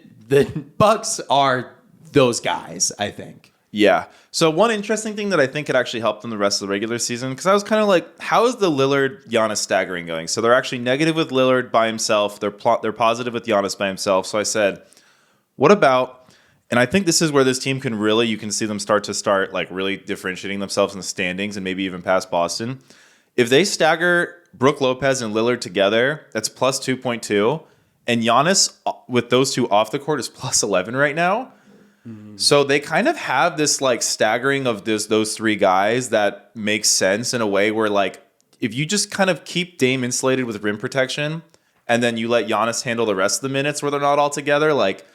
Bucks are those guys, I think. Yeah. So one interesting thing that I think could actually help them the rest of the regular season, because I was kind of like, how is the Lillard-Giannis staggering going? So they're actually negative with Lillard by himself. They're positive with Giannis by himself. So I said, what about, and I think this is where this team can really, you can see them start like really differentiating themselves in the standings and maybe even past Boston. If they stagger Brook Lopez and Lillard together, that's plus 2.2. And Giannis, with those two off the court, is plus 11 right now. Mm-hmm. So they kind of have this like staggering of those three guys that makes sense in a way where like if you just kind of keep Dame insulated with rim protection and then you let Giannis handle the rest of the minutes where they're not all together, like,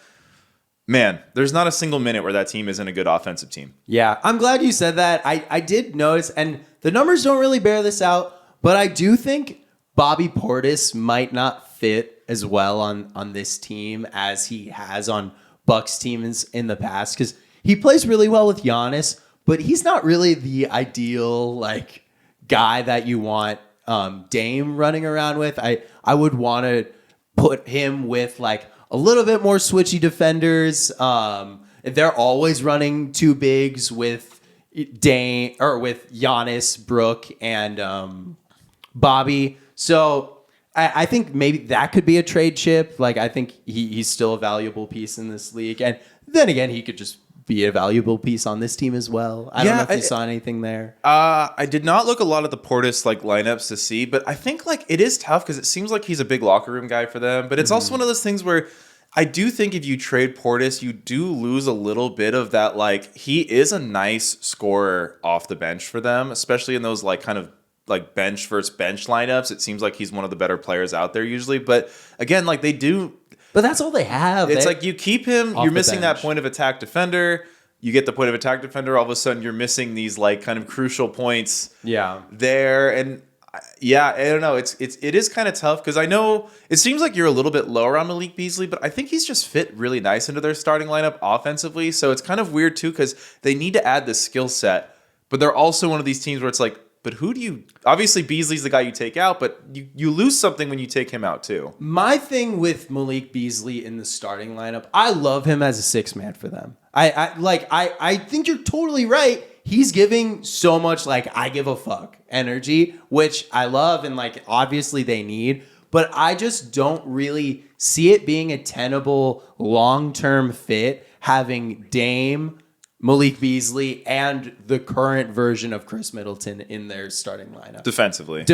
man, there's not a single minute where that team isn't a good offensive team. Yeah, I'm glad you said that. I did notice, and the numbers don't really bear this out, but I do think Bobby Portis might not fit as well on this team as he has on Bucks teams in the past, because he plays really well with Giannis, but he's not really the ideal like guy that you want Dame running around with. I would want to put him with like a little bit more switchy defenders. They're always running two bigs with Dame or with Giannis, Brook, and Bobby. So I think maybe that could be a trade chip. Like, I think he's still a valuable piece in this league. And then again, he could just be a valuable piece on this team as well. I don't know if you saw anything there. I did not look a lot at the Portis like lineups to see, but I think like it is tough because it seems like he's a big locker room guy for them. But it's also one of those things where I do think if you trade Portis, you do lose a little bit of that. Like, he is a nice scorer off the bench for them, especially in those like kind of like bench versus bench lineups. It seems like he's one of the better players out there usually. But again, like they do. But that's all they have. It's like you keep him, you're missing that point of attack defender. You get the point of attack defender, all of a sudden you're missing these like kind of crucial points there. And yeah, I don't know. It is kind of tough because I know it seems like you're a little bit lower on Malik Beasley, but I think he's just fit really nice into their starting lineup offensively. So it's kind of weird too because they need to add the skill set, but they're also one of these teams where it's like, but who do you... Obviously, Beasley's the guy you take out, but you lose something when you take him out, too. My thing with Malik Beasley in the starting lineup, I love him as a six-man for them. I think you're totally right. He's giving so much, like, I give a fuck energy, which I love and, like, obviously they need. But I just don't really see it being a tenable long-term fit having Dame, Malik Beasley, and the current version of Chris Middleton in their starting lineup. Defensively.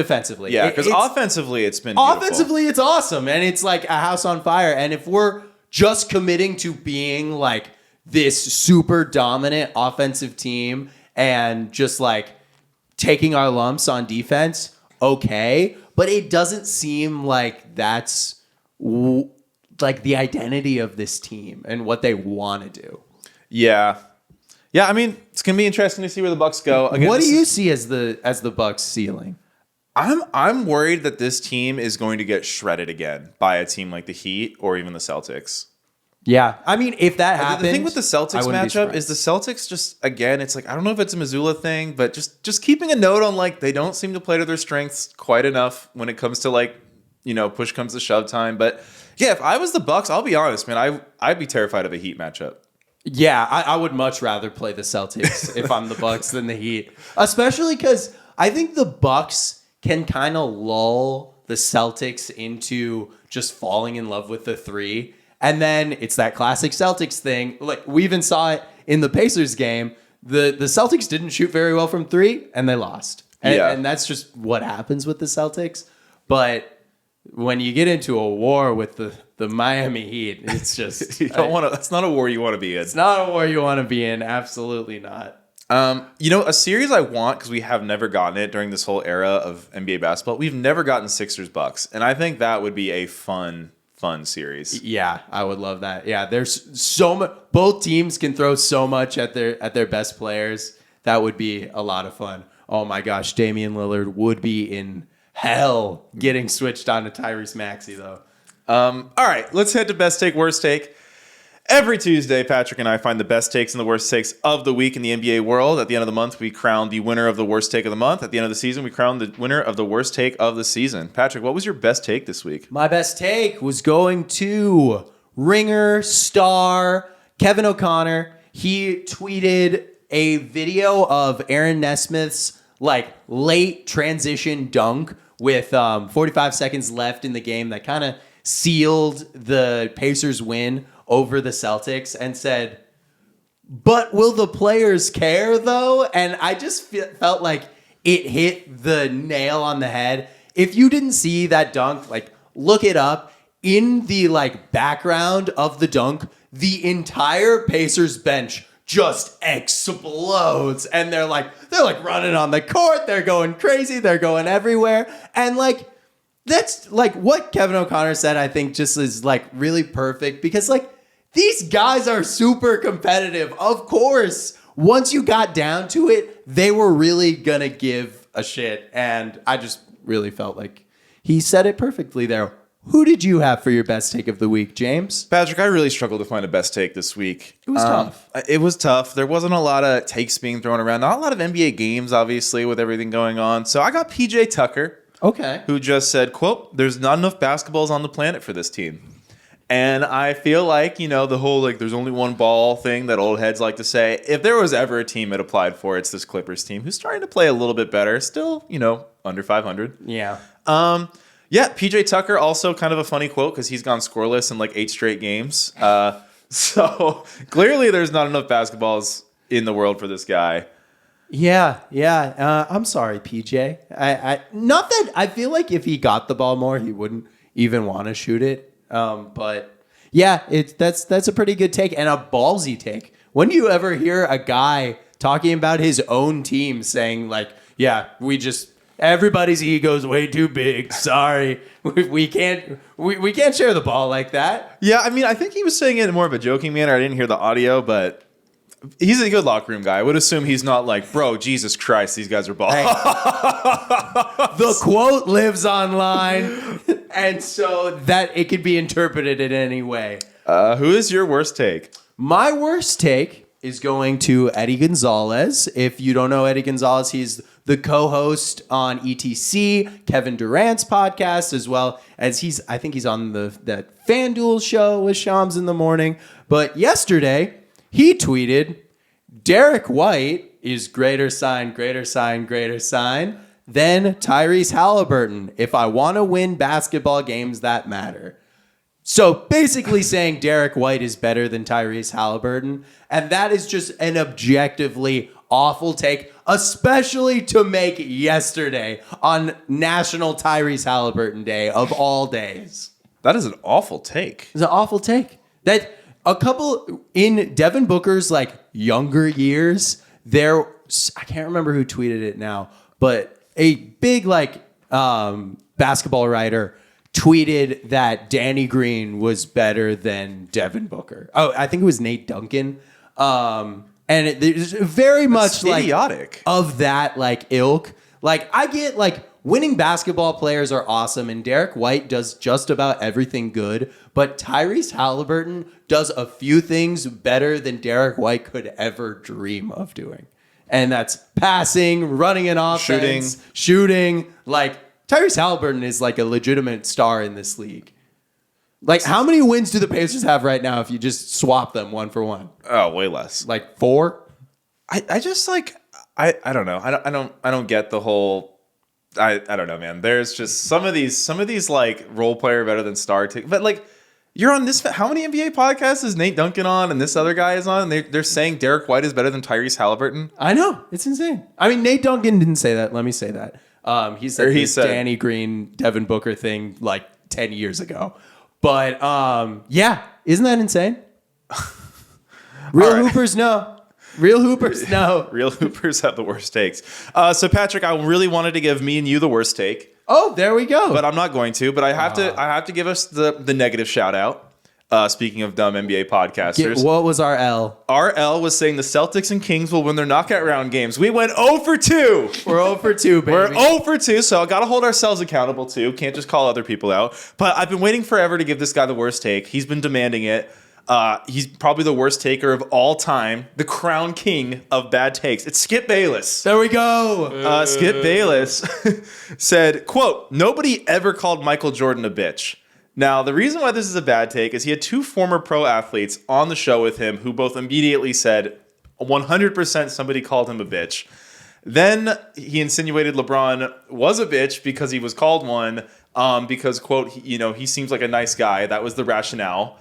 Yeah, because offensively, it's been beautiful. Offensively, it's awesome, and it's like a house on fire. And if we're just committing to being like this super dominant offensive team and just like taking our lumps on defense, okay. But it doesn't seem like that's like the identity of this team and what they want to do. Yeah. Yeah, I mean, it's gonna be interesting to see where the Bucks go. Again, what do you see as the Bucks ceiling? I'm worried that this team is going to get shredded again by a team like the Heat or even the Celtics. Yeah, I mean, if that happens, the thing with the Celtics matchup is the Celtics just, again, it's like, I don't know if it's a Missoula thing, but just keeping a note on like they don't seem to play to their strengths quite enough when it comes to like, you know, push comes to shove time. But yeah, if I was the Bucks, I'll be honest, man, I'd be terrified of a Heat matchup. Yeah, I would much rather play the Celtics if I'm the Bucks than the Heat, especially because I think the Bucks can kind of lull the Celtics into just falling in love with the three. And then it's that classic Celtics thing. Like, we even saw it in the Pacers game. The Celtics didn't shoot very well from three, and they lost. And that's just what happens with the Celtics. But when you get into a war with the Miami Heat, it's just... you don't want to. That's not a war you want to be in. It's not a war you want to be in. Absolutely not. You know, a series I want, because we have never gotten it during this whole era of NBA basketball, we've never gotten Sixers Bucks. And I think that would be a fun series. Yeah, I would love that. Yeah, there's so much. Both teams can throw so much at their best players. That would be a lot of fun. Oh my gosh, Damian Lillard would be in hell getting switched on to Tyrese Maxey though. All right, let's head to best take, worst take. Every Tuesday, Patrick and I find the best takes and the worst takes of the week in the NBA world. At the end of the month, we crown the winner of the worst take of the month. At the end of the season, we crown the winner of the worst take of the season. Patrick, what was your best take this week? My best take was going to Ringer star Kevin O'Connor. He tweeted a video of Aaron Nesmith's like late transition dunk with 45 seconds left in the game that kind of sealed the Pacers win over the Celtics, and said, but will the players care though? And I just felt like it hit the nail on the head. If you didn't see that dunk, like look it up. In the like background of the dunk, the entire Pacers bench just explodes, and they're like running on the court, they're going crazy, they're going everywhere. And like that's like what Kevin O'Connor said, I think just is like really perfect, because like these guys are super competitive. Of course, once you got down to it, they were really gonna give a shit. And I just really felt like he said it perfectly there. Who did you have for your best take of the week, James? Patrick, I really struggled to find a best take this week. It was tough. It was tough. There wasn't a lot of takes being thrown around. Not a lot of NBA games, obviously, with everything going on. So I got PJ Tucker, Okay. who just said, quote, "There's not enough basketballs on the planet for this team." And I feel like, the whole, there's only one ball thing that old heads like to say, if there was ever a team it applied for, it's this Clippers team who's starting to play a little bit better. Still, under 500. Yeah. Yeah, PJ Tucker, also kind of a funny quote because he's gone scoreless in 8 straight games. So clearly there's not enough basketballs in the world for this guy. Yeah. I'm sorry, PJ. Not that I feel like if he got the ball more, he wouldn't even want to shoot it. But yeah, that's a pretty good take and a ballsy take. When do you ever hear a guy talking about his own team saying everybody's ego's way too big. Sorry, we can't share the ball like that. Yeah, I think he was saying it in more of a joking manner. I didn't hear the audio, but he's a good locker room guy. I would assume he's not like, bro, Jesus Christ, these guys are ball. Hey, the quote lives online, and so that it could be interpreted in any way. Who is your worst take? My worst take is going to Eddie Gonzalez. If you don't know Eddie Gonzalez, he's the co-host on ETC, Kevin Durant's podcast, as well as I think he's on that FanDuel show with Shams in the morning. But yesterday, he tweeted, Derek White is greater sign than Tyrese Haliburton if I want to win basketball games that matter. So basically saying Derek White is better than Tyrese Haliburton. And that is just an objectively awful take, especially to make yesterday on National Tyrese Haliburton Day of all days. That is an awful take. It's an awful take. That a couple in Devin Booker's younger years, I can't remember who tweeted it now, but a big basketball writer tweeted that Danny Green was better than Devin Booker. Oh, I think it was Nate Duncan. And there's very much idiotic of that ilk. I get winning basketball players are awesome, and Derek White does just about everything good, but Tyrese Haliburton does a few things better than Derek White could ever dream of doing. And that's passing, running an offense, shooting. Tyrese Haliburton is a legitimate star in this league. How many wins do the Pacers have right now if you just swap them one for one? Oh, way less. 4? I just I don't know. I don't get the whole. I don't know, man. There's just some of these role player better than star take. But you're on this. How many NBA podcasts is Nate Duncan on and this other guy is on? And they're saying Derek White is better than Tyrese Haliburton. I know, it's insane. Nate Duncan didn't say that. Let me say that. He said this Danny Green, Devin Booker thing 10 years ago. But yeah, isn't that insane? Real Hoopers know. Real Hoopers know. Real Hoopers have the worst takes. So Patrick, I really wanted to give me and you the worst take. Oh, there we go. But I'm not going to. But I have to give us the negative shout out. Speaking of dumb NBA podcasters. What was our L? Our L was saying the Celtics and Kings will win their knockout round games. We went 0 for 2. We're 0 for 2, baby. We're 0 for 2, so I got to hold ourselves accountable too. Can't just call other people out. But I've been waiting forever to give this guy the worst take. He's been demanding it. He's probably the worst taker of all time. The crown king of bad takes. It's Skip Bayless. There we go. Skip Bayless said, quote, "Nobody ever called Michael Jordan a bitch." Now, the reason why this is a bad take is he had 2 former pro athletes on the show with him who both immediately said 100% somebody called him a bitch. Then he insinuated LeBron was a bitch because he was called one because, quote, he seems like a nice guy. That was the rationale.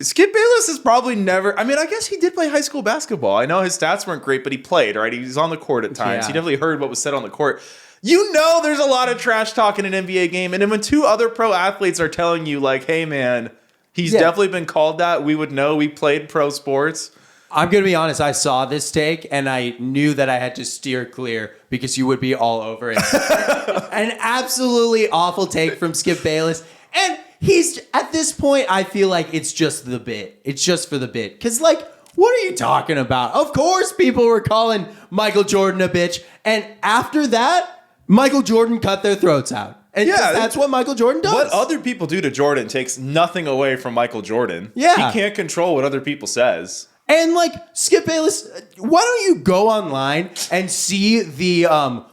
Skip Bayless is probably never... I guess he did play high school basketball. I know his stats weren't great, but he played, right? He was on the court at times. Yeah. He definitely heard what was said on the court. There's a lot of trash talk in an NBA game. And then when 2 other pro athletes are telling you, hey, man, he's definitely been called that. We would know. We played pro sports. I'm going to be honest. I saw this take, and I knew that I had to steer clear because you would be all over it. An absolutely awful take from Skip Bayless. And he's, at this point, I feel like it's just the bit. It's just for the bit. Because, what are you talking about? Of course people were calling Michael Jordan a bitch. And after that, Michael Jordan cut their throats out. And Yeah, that's what Michael Jordan does. What other people do to Jordan takes nothing away from Michael Jordan. Yeah. He can't control what other people says. And like Skip Bayless, why don't you go online and see the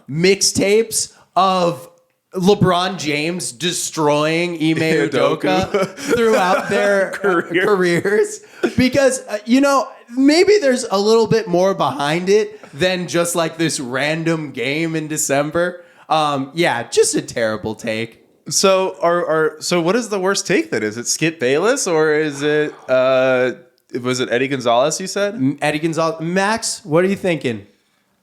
mixtapes of LeBron James destroying Ime Udoka throughout their careers? Because, maybe there's a little bit more behind it than just like this random game in December. Just a terrible take. So so what is the worst take then? Is it Skip Bayless or is it was it Eddie Gonzalez you said? Eddie Gonzalez. Max, what are you thinking?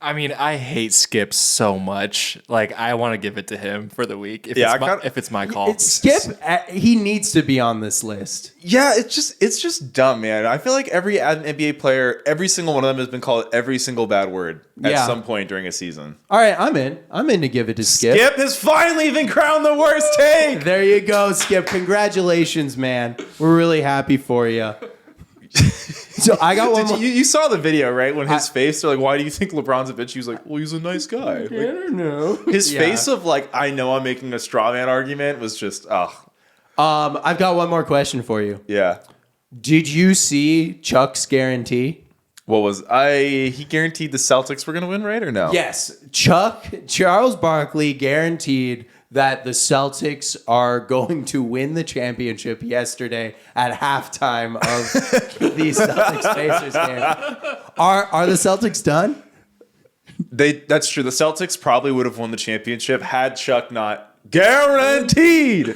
I mean, I hate Skip so much. Like, I want to give it to him for the week if it's my call. Skip, he needs to be on this list. Yeah, it's just dumb, man. I feel like every NBA player, every single one of them has been called every single bad word at some point during a season. All right, I'm in. I'm in to give it to Skip. Skip has finally been crowned the worst take. There you go, Skip. Congratulations, man. We're really happy for you. So I got one more. You saw the video, right? When his face, they're like, why do you think LeBron's a bitch? He was like, well, he's a nice guy. Like, I don't know. His face of like, I know I'm making a straw man argument was just, I've got one more question for you. Yeah. Did you see Chuck's guarantee? He guaranteed the Celtics were going to win, right? Or no? Yes. Charles Barkley guaranteed that the Celtics are going to win the championship yesterday at halftime of the Celtics-Pacers game. Are the Celtics done? That's true. The Celtics probably would have won the championship had Chuck not guaranteed.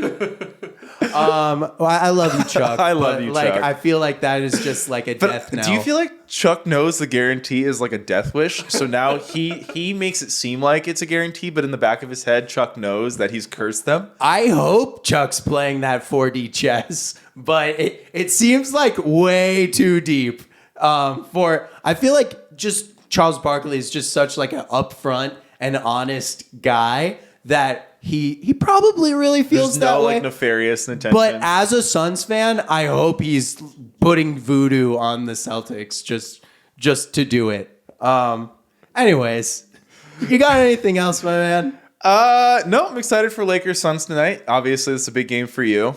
I love you, Chuck. I love you, Chuck. Chuck. I feel like that is just like a death knell. Do you feel like Chuck knows the guarantee is like a death wish? So now he makes it seem like it's a guarantee, but in the back of his head, Chuck knows that he's cursed them. I hope Chuck's playing that 4D chess, but it seems like way too deep. I feel like just Charles Barkley is just such like an upfront and honest guy that he probably really feels There's that way. No like nefarious intention. But as a Suns fan, I hope he's putting voodoo on the Celtics just to do it. Anyways, you got anything else, my man? No, I'm excited for Lakers Suns tonight. Obviously, it's a big game for you.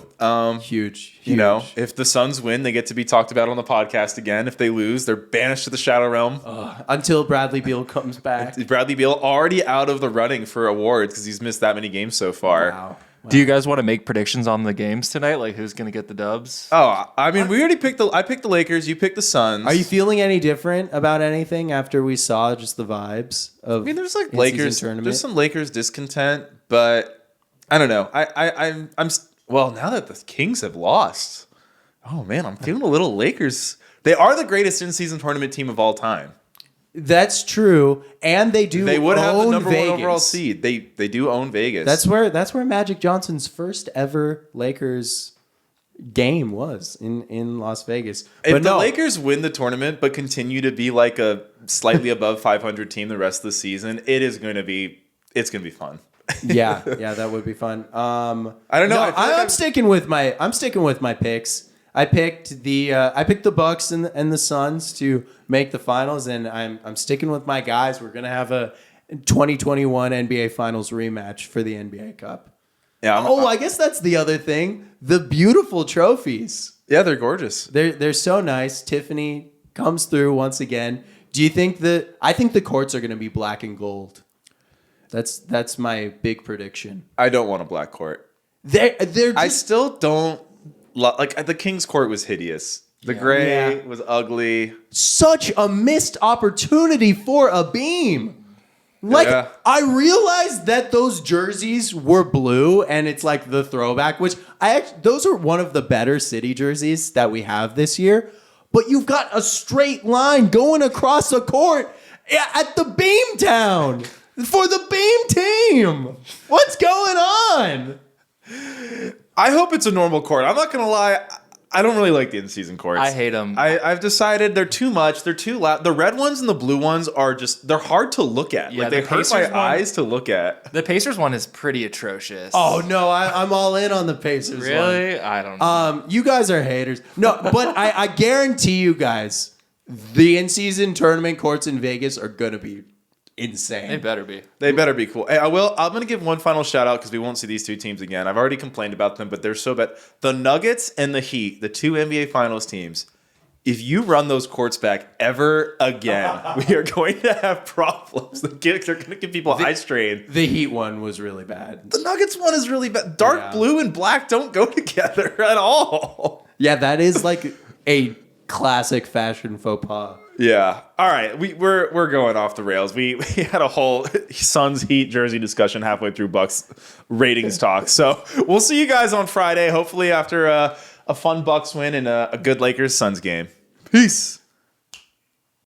Huge. You know, if the Suns win, they get to be talked about on the podcast again. If they lose, they're banished to the Shadow Realm. Until Bradley Beal comes back. Bradley Beal already out of the running for awards because he's missed that many games so far. Wow. Do you guys want to make predictions on the games tonight? Like, who's going to get the dubs? Oh, I mean, we already picked I picked the Lakers. You picked the Suns. Are you feeling any different about anything after we saw just the vibes of? I mean, there's like in-season Lakers. tournament? There's some Lakers discontent, but I don't know. Well, now that the Kings have lost, oh man, I'm feeling a little Lakers. They are the greatest in-season tournament team of all time. That's true, and they do. They would have the number Vegas. 1 overall seed. They do own Vegas. That's where Magic Johnson's first ever Lakers game was in Las Vegas. If the Lakers win the tournament but continue to be like a slightly above 500 team the rest of the season, it's going to be fun. yeah, that would be fun. I don't know. No, I'm sticking with my picks. I picked the Bucks and the Suns to make the finals, and I'm sticking with my guys. We're gonna have a 2021 NBA Finals rematch for the NBA Cup. Yeah. I guess that's the other thing. The beautiful trophies. Yeah, they're gorgeous. They're so nice. Tiffany comes through once again. Do you think I think the courts are gonna be black and gold. That's my big prediction. I don't want a black court. They're just, I still don't like the Kings court was hideous. The gray was ugly. Such a missed opportunity for a beam. I realized that those jerseys were blue and it's like the throwback, which those are one of the better city jerseys that we have this year. But you've got a straight line going across the court at the Beam Town for the Beam team. What's going on? I hope it's a normal court. I'm not going to lie. I don't really like the in-season courts. I hate them. I've decided they're too much. They're too loud. The red ones and the blue ones are they're hard to look at. Yeah, like they the hurt Pacers my eyes to look at. The Pacers one is pretty atrocious. Oh, no, I'm all in on the Pacers one. Really? I don't know. You guys are haters. No, but I guarantee you guys, the in-season tournament courts in Vegas are going to be insane. They better be. They better be cool. Hey, I'm going to give one final shout out because we won't see these two teams again. I've already complained about them, but they're so bad. The Nuggets and the Heat, the two NBA Finals teams, if you run those courts back ever again, we are going to have problems. They're going to give people eye strain. The Heat one was really bad. The Nuggets one is really bad. Dark blue and black don't go together at all. Yeah, that is like a classic fashion faux pas. Yeah. All right. We're going off the rails. We had a whole Suns Heat jersey discussion halfway through Bucks ratings talk. So we'll see you guys on Friday, hopefully after a fun Bucks win and a good Lakers Suns game. Peace.